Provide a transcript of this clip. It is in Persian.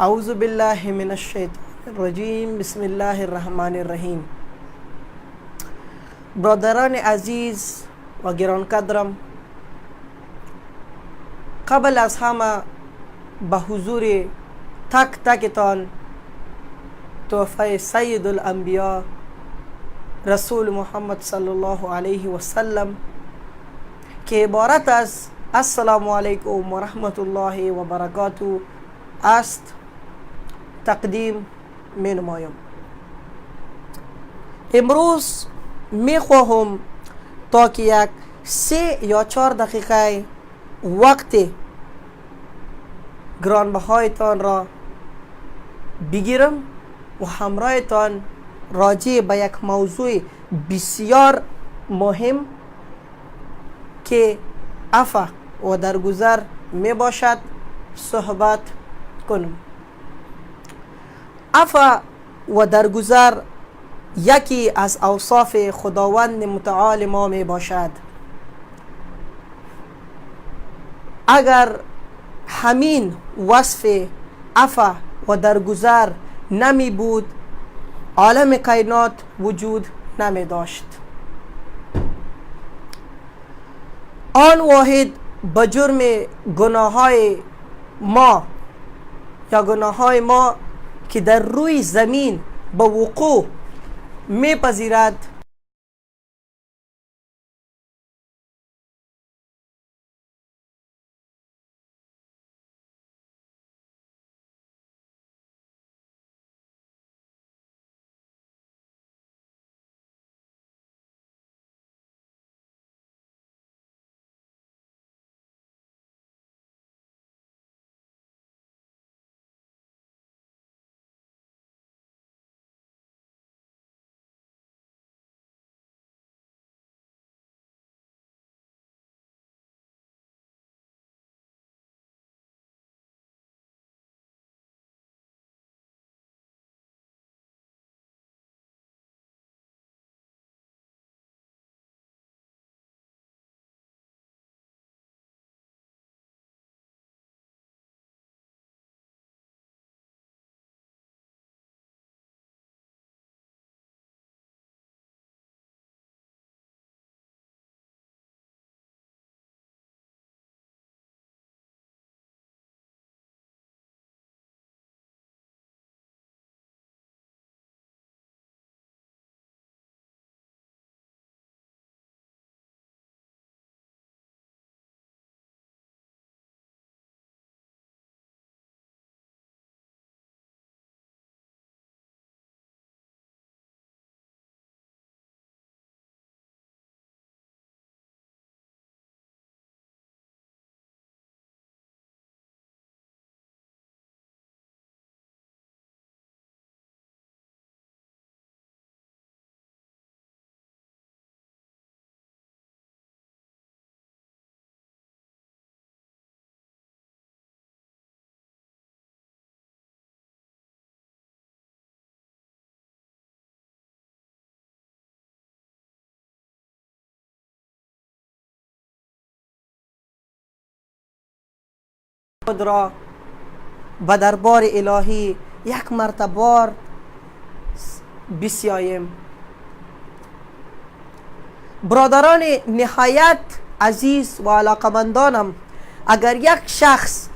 اعوذ بالله من الشیطان الرجیم. بسم الله الرحمن الرحیم. برادران عزیز و گرانقدرم، قبل از همه به حضور تک تکتان تحفه سید الانبیا رسول محمد صلی الله علیه و سلم که عبارت از السلام علیکم و رحمت الله و برکاته است تقدیم می نمایم. امروز می خواهم تا که یک 3 یا 4 دقیقه وقت گرانبهایتان را بگیرم و همراهتان راجع به یک موضوع بسیار مهم که عفو و درگذر می باشد صحبت کنم. عفو و درگذر یکی از اوصاف خداوند متعال ما می باشد. اگر همین وصف عفو و درگذر نمی بود، عالم کائنات وجود نمی داشت. آن واحد به جرم گناه های ما یا گناه های ما که در روی زمین به وقوع می پذیرد خود را به دربار الهی یک مرتبه بسیاییم. برادران نهایت عزیز و علاقمندانم، اگر یک شخص